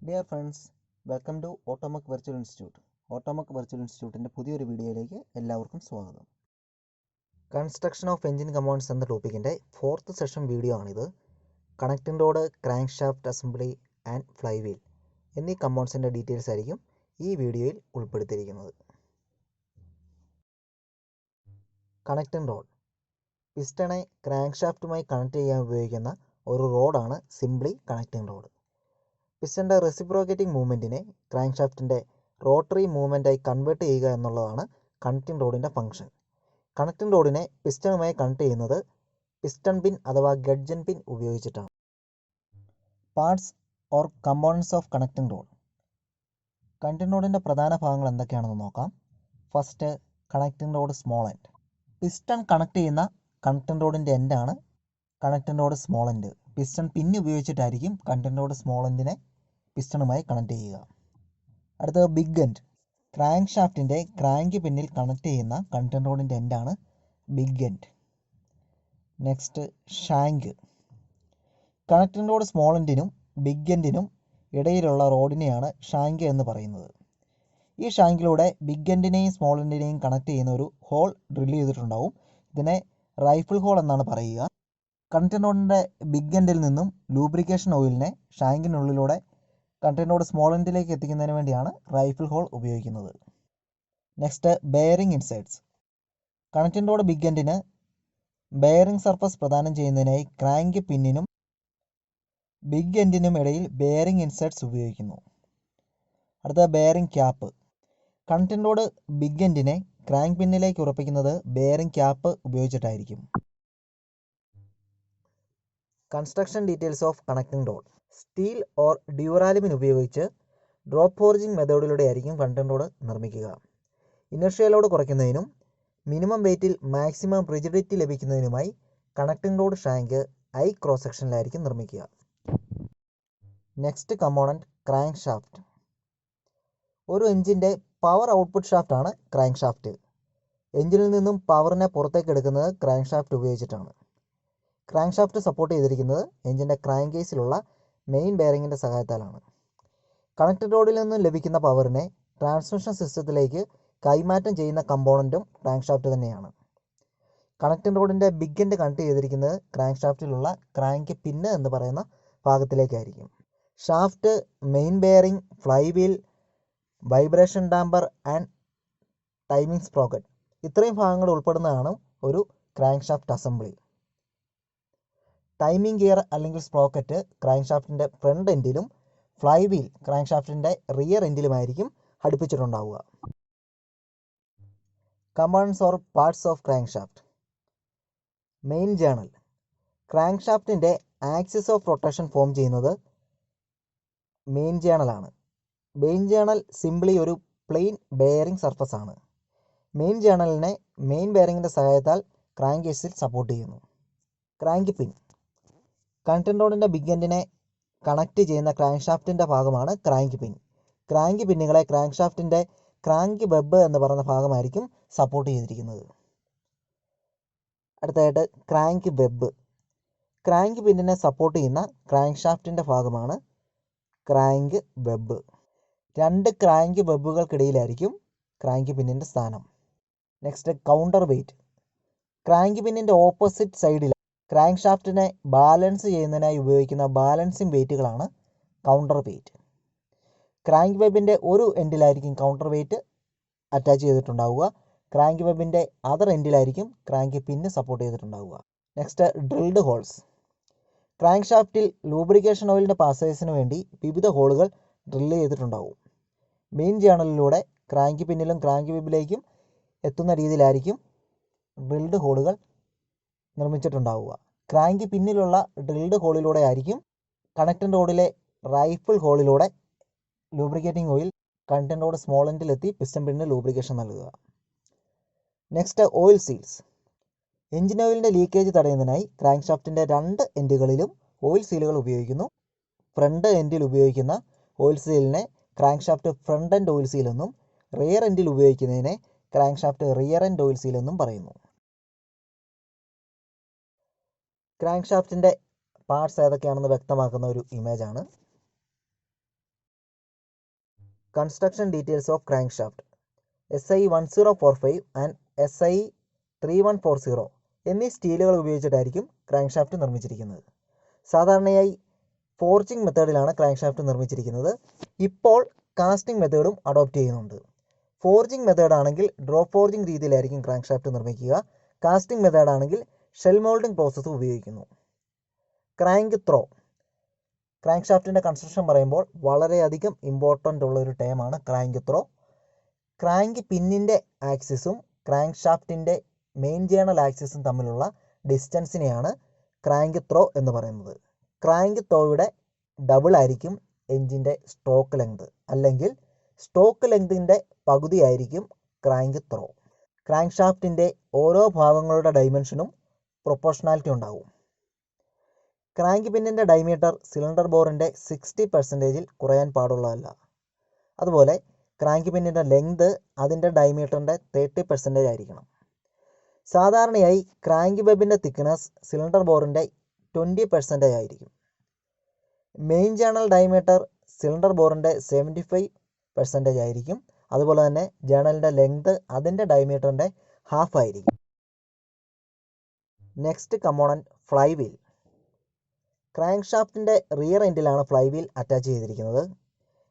Dear friends, welcome to Automac virtual institute. Automac virtual ഇൻസ്റ്റിറ്റ്യൂട്ടിൻ്റെ പുതിയൊരു വീഡിയോയിലേക്ക് എല്ലാവർക്കും സ്വാഗതം. കൺസ്ട്രക്ഷൻ ഓഫ് എഞ്ചിൻ കമ്പോണൻസ് എന്ന ടോപ്പിക്കിൻ്റെ 4th സെഷൻ വീഡിയോ ആണിത്. Connecting rod, crank shaft assembly and flywheel എന്നീ കമ്പോണൻസിൻ്റെ ഡീറ്റെയിൽസ് ആയിരിക്കും ഈ വീഡിയോയിൽ ഉൾപ്പെടുത്തിയിരിക്കുന്നത്. കണക്റ്റിംഗ് റോഡ് പിസ്റ്റണെ ക്രാങ്ക് ഷാഫ്റ്റുമായി കണക്ട് ചെയ്യാൻ ഉപയോഗിക്കുന്ന ഒരു റോഡാണ് സിംപ്ലി കണക്റ്റിംഗ് റോഡ്. പിസ്റ്റൻ്റെ റെസിപ്രോക്കേറ്റിംഗ് മൂവ്മെൻറ്റിനെ ക്രാങ്ക് ഷാഫ്റ്റിൻ്റെ റോട്ടറി മൂവ്മെൻറ്റായി കൺവേർട്ട് ചെയ്യുക എന്നുള്ളതാണ് കണക്റ്റിംഗ് റോഡിൻ്റെ ഫംഗ്ഷൻ. കണക്റ്റിംഗ് റോഡിനെ പിസ്റ്റണുമായി കണക്ട് ചെയ്യുന്നത് പിസ്റ്റൺ പിൻ അഥവാ ഗഡ്ജൻ പിൻ ഉപയോഗിച്ചിട്ടാണ്. Parts or components of connecting rod. Connecting റോഡിൻ്റെ പ്രധാന ഭാഗങ്ങൾ എന്തൊക്കെയാണെന്ന് നോക്കാം. First, connecting rod small end. Piston connect ചെയ്യുന്ന കണക്റ്റിംഗ് റോഡിൻ്റെ എൻഡാണ് connecting rod small end. Piston pin ഉപയോഗിച്ചിട്ടായിരിക്കും കണക്റ്റിംഗ് റോഡ് സ്മോൾ എൻഡിനെ പിസ്റ്റണുമായി കണക്ട് ചെയ്യുക. അടുത്തത് ബിഗ് എൻഡ്. ക്രാങ്ക് ഷാഫ്റ്റിൻ്റെ ക്രാങ്ക് പിന്നിൽ കണക്ട് ചെയ്യുന്ന കണക്റ്റിംഗ് റോഡിൻ്റെ എൻഡാണ് big end. Next, shank. Connecting rod small എൻഡിനും ബിഗ് എൻഡിനും ഇടയിലുള്ള റോഡിനെയാണ് ഷാങ്ക് എന്ന് പറയുന്നത്. ഈ ഷാങ്കിലൂടെ ബിഗ് എൻഡിനെയും സ്മോൾ എൻഡിനെയും കണക്ട് ചെയ്യുന്ന ഒരു ഹോൾ ഡ്രിൽ ചെയ്തിട്ടുണ്ടാവും. ഇതിനെ റൈഫിൾ ഹോൾ എന്നാണ് പറയുക. കണക്റ്റിംഗ് റോഡിൻ്റെ ബിഗ് എൻഡിൽ നിന്നും ലൂബ്രിക്കേഷൻ ഓയിലിനെ ഷാങ്കിനുള്ളിലൂടെ കണക്റ്റിംഗ് റോഡ് സ്മോൾ എൻഡിലേക്ക് എത്തിക്കുന്നതിന് വേണ്ടിയാണ് റൈഫിൾ ഹോൾ ഉപയോഗിക്കുന്നത്. Next, bearing insides. Connecting rod big എൻഡിന് ബെയറിംഗ് സർഫസ് പ്രദാനം ചെയ്യുന്നതിനായി ക്രാങ്ക് പിന്നിനും ബിഗ് എൻഡിനും ഇടയിൽ ബെയറിംഗ് ഇൻസൈഡ്സ് ഉപയോഗിക്കുന്നു. അടുത്ത, bearing cap. Connecting rod big എൻഡിനെ ക്രാങ്ക് പിന്നിലേക്ക് ഉറപ്പിക്കുന്നത് ബെയറിംഗ് ക്യാപ്പ് ഉപയോഗിച്ചിട്ടായിരിക്കും. Construction details of connecting rod. Steel or duralumin ഉപയോഗിച്ച് ഡ്രോപ്പ് ഫോർജിങ് മെത്തേഡിലൂടെ ആയിരിക്കും കണക്റ്റിംഗ് റോഡ് നിർമ്മിക്കുക. ഇനർഷ്യ ലോഡ് കുറയ്ക്കുന്നതിനും മിനിമം വെയിറ്റിൽ മാക്സിമം റിജിഡിറ്റി ലഭിക്കുന്നതിനുമായി connecting rod shank I cross സെക്ഷനിലായിരിക്കും നിർമ്മിക്കുക. Next component, crankshaft. ഒരു എഞ്ചിൻ്റെ പവർ ഔട്ട്പുട്ട് ഷാഫ്റ്റാണ് ക്രാങ്ക് ഷാഫ്റ്റ്. എഞ്ചിനിൽ നിന്നും പവറിനെ പുറത്തേക്ക് എടുക്കുന്നത് ക്രാങ്ക് ഷാഫ്റ്റ് ഉപയോഗിച്ചിട്ടാണ്. ക്രാങ്ക് ഷാഫ്റ്റ് സപ്പോർട്ട് ചെയ്തിരിക്കുന്നത് എഞ്ചിൻ്റെ ക്രാങ്ക് കേസിലുള്ള മെയിൻ ബെയറിങ്ങിൻ്റെ സഹായത്താലാണ്. കണക്റ്റിംഗ് റോഡിൽ നിന്നും ലഭിക്കുന്ന പവറിനെ ട്രാൻസ്മിഷൻ സിസ്റ്റത്തിലേക്ക് കൈമാറ്റം ചെയ്യുന്ന കമ്പോണൻറ്റും ക്രാങ്ക് ഷാഫ്റ്റ് തന്നെയാണ്. കണക്റ്റിംഗ് റോഡിൻ്റെ ബിഗ് എൻഡ് കണക്ട് ചെയ്തിരിക്കുന്നത് ക്രാങ്ക് ഷാഫ്റ്റിലുള്ള ക്രാങ്ക് പിന്ന് എന്ന് പറയുന്ന ഭാഗത്തിലേക്കായിരിക്കും. Shaft, main bearing, flywheel, vibration damper and timing sprocket ഇത്രയും ഭാഗങ്ങൾ ഉൾപ്പെടുന്നതാണ് ഒരു crank shaft assembly. Timing gear അല്ലെങ്കിൽ സ്പ്രോക്കറ്റ് ക്രാങ്ക് ഷാഫ്റ്റിൻ്റെ ഫ്രണ്ട് എൻഡിലും ഫ്ലൈ വീൽ ക്രാങ്ക് ഷാഫ്റ്റിൻ്റെ റിയർ എൻഡിലുമായിരിക്കും ഘടിപ്പിച്ചിട്ടുണ്ടാവുക. Components or parts of crank shaft. Main journal. Crank ഷാഫ്റ്റിൻ്റെ ആക്സിസ് ഓഫ് റൊട്ടേഷൻ ഫോം ചെയ്യുന്നത് മെയിൻ ജേണലാണ്. മെയിൻ ജേണൽ സിംപ്ലി ഒരു പ്ലെയിൻ ബെയറിംഗ് സർഫസ് ആണ്. മെയിൻ ജേണലിനെ മെയിൻ ബെയറിങ്ങിൻ്റെ സഹായത്താൽ ക്രാങ്ക് കേസിൽ സപ്പോർട്ട് ചെയ്യുന്നു. Crank pin. കണക്റ്റിംഗ് റോഡിൻ്റെ ബിഗ് എൻഡിനെ കണക്ട് ചെയ്യുന്ന ക്രാങ്ക് ഷാഫ്റ്റിൻ്റെ ഭാഗമാണ് ക്രാങ്ക് പിൻ. ക്രാങ്ക് പിന്നുകളെ ക്രാങ്ക് ഷാഫ്റ്റിൻ്റെ ക്രാങ്ക് വെബ് എന്ന് പറയുന്ന ഭാഗമായിരിക്കും സപ്പോർട്ട് ചെയ്തിരിക്കുന്നത്. അടുത്തതായിട്ട്, ക്രാങ്ക് വെബ്. ക്രാങ്ക് പിന്നിനെ സപ്പോർട്ട് ചെയ്യുന്ന ക്രാങ്ക് ഷാഫ്റ്റിൻ്റെ ഭാഗമാണ് ക്രാങ്ക് വെബ്. രണ്ട് ക്രാങ്ക് വെബുകൾക്കിടയിലായിരിക്കും ക്രാങ്ക് പിന്നിൻ്റെ സ്ഥാനം. Next, counterweight. ക്രാങ്ക് പിന്നിൻ്റെ ഓപ്പോസിറ്റ് സൈഡിൽ ക്രാങ്ക് ഷാഫ്റ്റിനെ ബാലൻസ് ചെയ്യുന്നതിനായി ഉപയോഗിക്കുന്ന ബാലൻസിങ് വെയിറ്റുകളാണ് കൗണ്ടർ വെയിറ്റ്. ക്രാങ്ക് വെബിൻ്റെ ഒരു എൻഡിലായിരിക്കും കൗണ്ടർ വെയിറ്റ് അറ്റാച്ച് ചെയ്തിട്ടുണ്ടാവുക. ക്രാങ്ക് വെബിൻ്റെ അതർ എൻഡിലായിരിക്കും ക്രാങ്ക് പിന്ന് സപ്പോർട്ട് ചെയ്തിട്ടുണ്ടാവുക. Next, drilled holes. ക്രാങ്ക് ഷാഫ്റ്റിൽ ലൂബ്രിക്കേഷൻ ഓയിലിൻ്റെ പാസേജിന് വേണ്ടി വിവിധ ഹോളുകൾ ഡ്രിൽ ചെയ്തിട്ടുണ്ടാവും. മെയിൻ ജേണലിലൂടെ ക്രാങ്ക് പിന്നിലും ക്രാങ്ക് വെബിലേക്കും എത്തുന്ന രീതിയിലായിരിക്കും ഡ്രിൽഡ് ഹോളുകൾ നിർമ്മിച്ചിട്ടുണ്ടാവുക. ക്രാങ്ക് പിന്നിലുള്ള ഡ്രിൽഡ് ഹോളിലൂടെ ആയിരിക്കും കണക്റ്റിംഗ് റോഡിലെ റൈഫിൾ ഹോളിലൂടെ lubricating oil connecting rod small എൻഡിലെത്തി piston പിന്നിന് ലൂബ്രിക്കേഷൻ നൽകുക. Next, oil seals. എഞ്ചിൻ ഓയിലിൻ്റെ ലീക്കേജ് തടയുന്നതിനായി ക്രാങ്ക് ഷാഫ്റ്റിൻ്റെ രണ്ട് എൻഡുകളിലും ഓയിൽ സീലുകൾ ഉപയോഗിക്കുന്നു. ഫ്രണ്ട് എൻഡിൽ ഉപയോഗിക്കുന്ന ഓയിൽ സീലിനെ crankshaft front end oil seal എന്നും റിയർ എൻഡിൽ ഉപയോഗിക്കുന്നതിനെ crankshaft rear end oil seal എന്നും പറയുന്നു. ക്രാങ്ക് ഷാഫ്റ്റിൻ്റെ പാർട്സ് ഏതൊക്കെയാണെന്ന് വ്യക്തമാക്കുന്ന ഒരു ഇമേജാണ്. Construction details of crankshaft SI 1045 and SI 3140 എന്നീ സ്റ്റീലുകൾ ഉപയോഗിച്ചിട്ടായിരിക്കും ക്രാങ്ക് ഷാഫ്റ്റ് നിർമ്മിച്ചിരിക്കുന്നത്. സാധാരണയായി ഫോർജിങ് മെത്തേഡിലാണ് ക്രാങ്ക് ഷാഫ്റ്റ് നിർമ്മിച്ചിരിക്കുന്നത്. ഇപ്പോൾ കാസ്റ്റിംഗ് മെത്തേഡും അഡോപ്റ്റ് ചെയ്യുന്നുണ്ട്. ഫോർജിങ് മെത്തേഡ് ആണെങ്കിൽ ഡ്രോപ്പ് ഫോർജിങ് രീതിയിലായിരിക്കും ക്രാങ്ക് ഷാഫ്റ്റ് നിർമ്മിക്കുക. കാസ്റ്റിംഗ് മെത്തേഡ് ആണെങ്കിൽ ഷെൽ മോൾഡിംഗ് പ്രോസസ്സ് ഉപയോഗിക്കുന്നു. Crank throw. ക്രാങ്ക് ഷാഫ്റ്റിൻ്റെ കൺസ്ട്രക്ഷൻ പറയുമ്പോൾ വളരെയധികം ഇമ്പോർട്ടൻ്റ് ഉള്ള ഒരു ടേമാണ് ക്രാങ്ക് ത്രോ. ക്രാങ്ക് പിന്നിൻ്റെ ആക്സിസും ക്രാങ്ക് ഷാഫ്റ്റിൻ്റെ മെയിൻ ജേണൽ ആക്സിസും തമ്മിലുള്ള ഡിസ്റ്റൻസിനെയാണ് ക്രാങ്ക് ത്രോ എന്ന് പറയുന്നത്. ക്രാങ്ക് ത്രോയുടെ ഡബിൾ ആയിരിക്കും എഞ്ചിൻ്റെ സ്ട്രോക്ക് ലെങ്ത്, അല്ലെങ്കിൽ സ്ട്രോക്ക് ലെങ്തിൻ്റെ പകുതിയായിരിക്കും ക്രാങ്ക് ത്രോ. ക്രാങ്ക് ഷാഫ്റ്റിൻ്റെ ഓരോ ഭാഗങ്ങളുടെ ഡൈമെൻഷനും പ്രൊപ്പോർഷണാലിറ്റി ഉണ്ടാവും. ക്രാങ്ക് പിന്നിൻ്റെ ഡയമീറ്റർ സിലിണ്ടർ ബോറിൻ്റെ 60% കുറയാൻ പാടുള്ളതല്ല. അതുപോലെ ക്രാങ്ക് പിന്നിൻ്റെ ലെങ്ത് അതിൻ്റെ ഡയമീറ്ററിൻ്റെ 30% ആയിരിക്കണം. സാധാരണയായി ക്രാങ്ക് വെബിൻ്റെ തിക്നെസ് സിലിണ്ടർ ബോറിൻ്റെ 20% ആയിരിക്കും. മെയിൻ ജേണൽ ഡയമീറ്റർ സിലിണ്ടർ ബോറിൻ്റെ 75% ആയിരിക്കും. അതുപോലെ തന്നെ ജേണലിൻ്റെ ലെങ്ത് അതിൻ്റെ ഡയമീറ്ററിൻ്റെ ഹാഫ് ആയിരിക്കും. Next component flywheel. Crank ഷാഫ്റ്റിൻ്റെ റിയർ എൻഡിലാണ് ഫ്ലൈ വീൽ അറ്റാച്ച് ചെയ്തിരിക്കുന്നത്.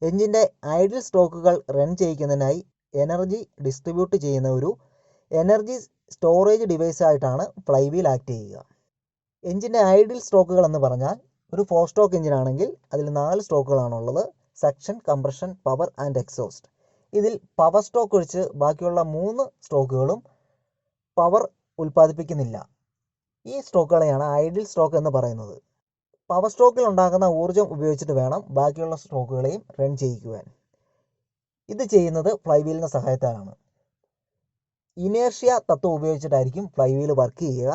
എഞ്ചിൻ്റെ ഐഡിൽ സ്ട്രോക്കുകൾ റൺ ചെയ്യിക്കുന്നതിനായി എനർജി ഡിസ്ട്രിബ്യൂട്ട് ചെയ്യുന്ന ഒരു എനർജി സ്റ്റോറേജ് ഡിവൈസ് ആയിട്ടാണ് ഫ്ലൈ വീൽ ആക്ട് ചെയ്യുക. എഞ്ചിൻ്റെ ഐഡിൽ സ്ട്രോക്കുകൾ എന്ന് പറഞ്ഞാൽ ഒരു 4 സ്ട്രോക്ക് എഞ്ചിനാണെങ്കിൽ അതിൽ 4 സ്ട്രോക്കുകളാണുള്ളത്: suction, compression, power and exhaust. ഇതിൽ പവർ സ്ട്രോക്ക് ഒഴിച്ച് ബാക്കിയുള്ള 3 സ്ട്രോക്കുകളും പവർ ഉൽപ്പാദിപ്പിക്കുന്നില്ല. ഈ സ്ട്രോക്കുകളെയാണ് ഐഡിൽ സ്ട്രോക്ക് എന്ന് പറയുന്നത്. പവർ സ്ട്രോക്കിൽ ഉണ്ടാകുന്ന ഊർജ്ജം ഉപയോഗിച്ചിട്ട് വേണം ബാക്കിയുള്ള സ്ട്രോക്കുകളെയും റൺ ചെയ്യിക്കുവാൻ. ഇത് ചെയ്യുന്നത് ഫ്ലൈ വീലിൻ്റെ സഹായത്താലാണ്. ഇനേർഷ്യ തത്വം ഉപയോഗിച്ചിട്ടായിരിക്കും ഫ്ലൈ വീൽ വർക്ക് ചെയ്യുക.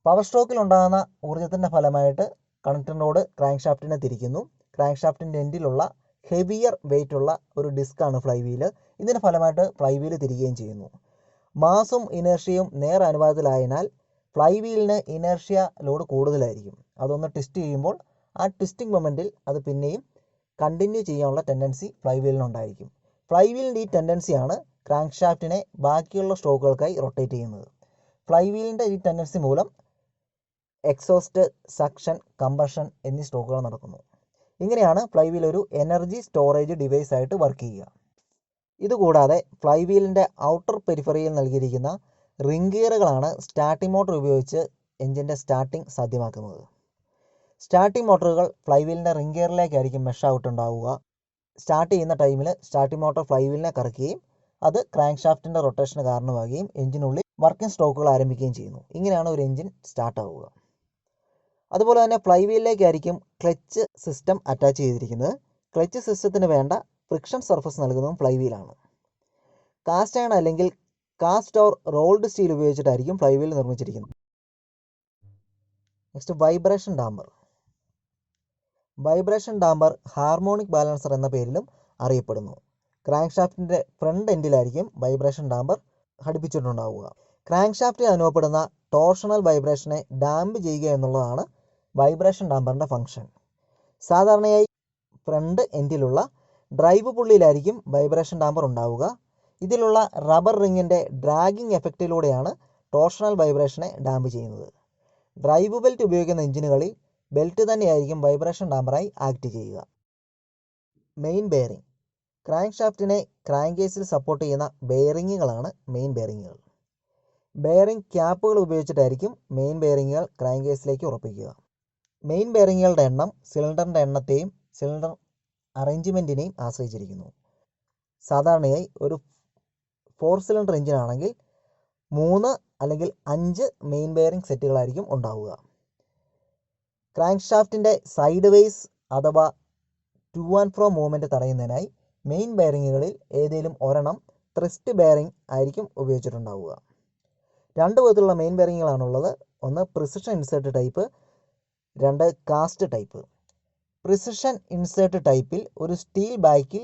പവർ സ്ട്രോക്കിൽ ഉണ്ടാകുന്ന ഊർജ്ജത്തിൻ്റെ ഫലമായിട്ട് കണക്റ്റിംഗ് റോഡ് ക്രാങ്ക് ഷാഫ്റ്റിനെ തിരിക്കുന്നു. ക്രാങ്ക് ഷാഫ്റ്റിൻ്റെ എൻഡിലുള്ള ഹെവിയർ വെയിറ്റ് ഉള്ള ഒരു ഡിസ്ക്കാണ് ഫ്ലൈ വീല്. ഇതിൻ്റെ ഫലമായിട്ട് ഫ്ലൈ വീല് തിരികുകയും ചെയ്യുന്നു. മാസും ഇനേർഷ്യയും നേർ അനുപാതത്തിലായതിനാൽ ഫ്ലൈ വീലിന് ഇനേർഷ്യ ലോഡ് കൂടുതലായിരിക്കും. അതൊന്ന് ട്വിസ്റ്റ് ചെയ്യുമ്പോൾ ആ ട്വിസ്റ്റിംഗ് മൊമെൻറ്റിൽ അത് പിന്നെയും കണ്ടിന്യൂ ചെയ്യാനുള്ള ടെൻഡൻസി ഫ്ലൈ വീലിനുണ്ടായിരിക്കും. ഫ്ലൈ വീലിൻ്റെ ഈ ടെൻഡൻസിയാണ് ക്രാങ്ക് ഷാഫ്റ്റിനെ ബാക്കിയുള്ള സ്ട്രോക്കുകൾക്കായി റൊട്ടേറ്റ് ചെയ്യുന്നത്. ഫ്ലൈ വീലിൻ്റെ ഈ ടെൻഡൻസി മൂലം എക്സോസ്റ്റ്, സക്ഷൻ, കംബഷൻ എന്നീ സ്ട്രോക്കുകൾ നടക്കുന്നു. ഇങ്ങനെയാണ് ഫ്ലൈ വീൽ ഒരു എനർജി സ്റ്റോറേജ് ഡിവൈസ് ആയിട്ട് വർക്ക് ചെയ്യുക. ഇതുകൂടാതെ ഫ്ലൈ വീലിൻ്റെ ഔട്ടർ പെരിഫറിയിൽ നൽകിയിരിക്കുന്ന റിംഗ് ഗിയറുകളാണ് സ്റ്റാർട്ടിംഗ് മോട്ടോർ ഉപയോഗിച്ച് എഞ്ചിൻ്റെ സ്റ്റാർട്ടിംഗ് സാധ്യമാക്കുന്നത്. സ്റ്റാർട്ടിംഗ് മോട്ടോറുകൾ ഫ്ലൈ വീലിൻ്റെ റിംഗ് ഗിയറിലേക്കായിരിക്കും മെഷ് ഔട്ട് ഉണ്ടാവുക. സ്റ്റാർട്ട് ചെയ്യുന്ന ടൈമിൽ സ്റ്റാർട്ടിംഗ് മോട്ടോർ ഫ്ലൈ വീലിനെ കറക്കുകയും അത് ക്രാങ്ക് ഷാഫ്റ്റിൻ്റെ റൊട്ടേഷന് കാരണമാകുകയും എഞ്ചിനുള്ളിൽ വർക്കിംഗ് സ്ട്രോക്കുകൾ ആരംഭിക്കുകയും ചെയ്യുന്നു. ഇങ്ങനെയാണ് ഒരു എഞ്ചിൻ സ്റ്റാർട്ട് ആവുക. അതുപോലെ തന്നെ ഫ്ലൈ വീലിലേക്കായിരിക്കും ക്ലച്ച് സിസ്റ്റം അറ്റാച്ച് ചെയ്തിരിക്കുന്നത്. ക്ലച്ച് സിസ്റ്റത്തിന് വേണ്ട ഫ്രിക്ഷൻ സർഫസ് നൽകുന്നതും ഫ്ലൈ വീലാണ്. കാസ്റ്റ് അയൺ അല്ലെങ്കിൽ കാസ്റ്റ് ഓർ റോൾഡ് സ്റ്റീൽ ഉപയോഗിച്ചിട്ടായിരിക്കും ഫ്ലൈ വീൽ നിർമ്മിച്ചിരിക്കുന്നത്. Next vibration damper. Vibration damper harmonic balancer എന്ന പേരിലും അറിയപ്പെടുന്നു. ക്രാങ്ക് ഷാഫ്റ്റിൻ്റെ ഫ്രണ്ട് എൻഡിലായിരിക്കും വൈബ്രേഷൻ ഡാമ്പർ ഘടിപ്പിച്ചിട്ടുണ്ടാവുക. ക്രാങ്ക് ഷാഫ്റ്റിൽ അനുഭവപ്പെടുന്ന ടോർഷണൽ വൈബ്രേഷനെ ഡാമ്പ് ചെയ്യുക എന്നുള്ളതാണ് വൈബ്രേഷൻ ഡാമ്പറിൻ്റെ ഫംഗ്ഷൻ. സാധാരണയായി ഫ്രണ്ട് എൻഡിലുള്ള ഡ്രൈവ് പുള്ളിയിലായിരിക്കും വൈബ്രേഷൻ ഡാമ്പർ ഉണ്ടാവുക. ഇതിലുള്ള റബ്ബർ റിങ്ങിൻ്റെ ഡ്രാഗിങ് എഫക്റ്റിലൂടെയാണ് ടോർഷണൽ വൈബ്രേഷനെ ഡാമ്പ് ചെയ്യുന്നത്. ഡ്രൈവ് ബെൽറ്റ് ഉപയോഗിക്കുന്ന എഞ്ചിനുകളിൽ ബെൽറ്റ് തന്നെയായിരിക്കും വൈബ്രേഷൻ ഡാമ്പറായി ആക്ട് ചെയ്യുക. Main bearing. ക്രാങ്ക് ഷാഫ്റ്റിനെ ക്രാങ്ക് കേസിൽ സപ്പോർട്ട് ചെയ്യുന്ന ബെയറിങ്ങുകളാണ് മെയിൻ ബെയറിങ്ങുകൾ. ബെയറിംഗ് ക്യാപ്പുകൾ ഉപയോഗിച്ചിട്ടായിരിക്കും മെയിൻ ബെയറിങ്ങുകൾ ക്രാങ്ക് കേസിലേക്ക് ഉറപ്പിക്കുക. മെയിൻ ബെയറിങ്ങുകളുടെ എണ്ണം സിലിണ്ടറിൻ്റെ എണ്ണത്തെയും സിലിണ്ടർ അറേഞ്ച്മെൻറ്റിനെയും ആശ്രയിച്ചിരിക്കുന്നു. സാധാരണയായി ഒരു 4 സിലിണ്ടർ എഞ്ചിനാണെങ്കിൽ 3 അല്ലെങ്കിൽ 5 മെയിൻ ബെയറിംഗ് സെറ്റുകളായിരിക്കും ഉണ്ടാവുക. ക്രാങ്ക് ഷാഫ്റ്റിൻ്റെ സൈഡ് വേസ് അഥവാ ടു ആൻഡ് ഫ്രോ മൂവ്മെൻറ്റ് തടയുന്നതിനായി മെയിൻ ബെയറിങ്ങുകളിൽ ഏതെങ്കിലും ഒരെണ്ണം ത്രിസ്റ്റ് ബെയറിംഗ് ആയിരിക്കും ഉപയോഗിച്ചിട്ടുണ്ടാവുക. 2 വിധത്തിലുള്ള മെയിൻ ബെയറിങ്ങുകളാണുള്ളത്. ഒന്ന് precision insert type, 2 cast type. Precision insert ടൈപ്പിൽ ഒരു സ്റ്റീൽ ബാക്കിൽ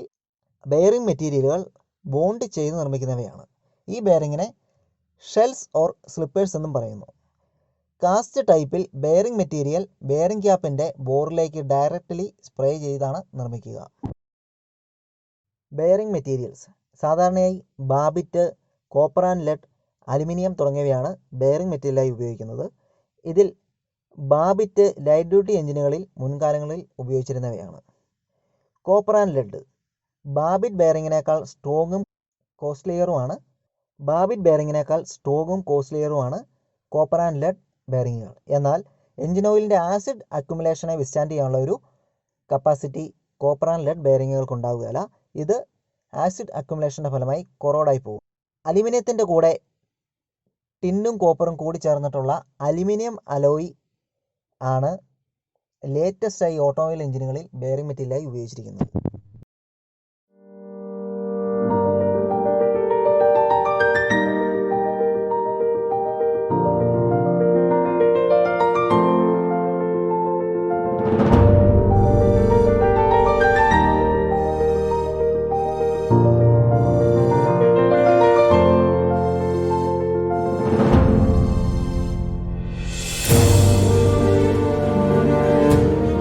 ബെയറിംഗ് മെറ്റീരിയലുകൾ ബോണ്ട് ചെയ്ത് നിർമ്മിക്കുന്നവയാണ്. ഈ ബെയറിങ്ങിനെ ഷെൽസ് ഓർ സ്ലിപ്പേഴ്സ് എന്നും പറയുന്നു. കാസ്റ്റ് ടൈപ്പിൽ ബെയറിംഗ് മെറ്റീരിയൽ ബെയറിംഗ് ക്യാപ്പിൻ്റെ ബോറിലേക്ക് ഡയറക്റ്റ്ലി സ്പ്രേ ചെയ്താണ് നിർമ്മിക്കുക. ബെയറിംഗ് മെറ്റീരിയൽസ് സാധാരണയായി babbitt, copper and lead, aluminium തുടങ്ങിയവയാണ് ബെയറിംഗ് മെറ്റീരിയലായി ഉപയോഗിക്കുന്നത്. ഇതിൽ ബാബിറ്റ് ലൈറ്റ് ഡ്യൂട്ടി എഞ്ചിനുകളിൽ മുൻകാലങ്ങളിൽ ഉപയോഗിച്ചിരുന്നവയാണ്. കോപ്പർ ആൻഡ് ലെഡ് ബാബിറ്റ് ബെയറിങ്ങിനേക്കാൾ സ്ട്രോങ്ങും കോസ്റ്റ്ലിയറുമാണ് കോപ്പർ ആൻഡ് ലെഡ് ബെയറിങ്ങുകൾ. എന്നാൽ എഞ്ചിൻ ഓയിലിൻ്റെ ആസിഡ് അക്യുമുലേഷനെ വിസ്റ്റാൻഡ് ചെയ്യാനുള്ള ഒരു കപ്പാസിറ്റി കോപ്പർ ആൻഡ് ലെഡ് ബെയറിങ്ങുകൾക്ക് ഉണ്ടാവുകയില്ല. ഇത് ആസിഡ് അക്യുമുലേഷൻ്റെ ഫലമായി കൊറോഡായി പോകും. അലുമിനിയത്തിൻ്റെ കൂടെ ടിന്നും കോപ്പറും കൂടി ചേർന്നിട്ടുള്ള അലുമിനിയം അലോയ് ആണ് ലേറ്റസ്റ്റായി ഓട്ടോമൊബൈൽ എഞ്ചിനുകളിൽ ബെയറിംഗ് മെറ്റീരിയലായി ഉപയോഗിച്ചിരിക്കുന്നത്.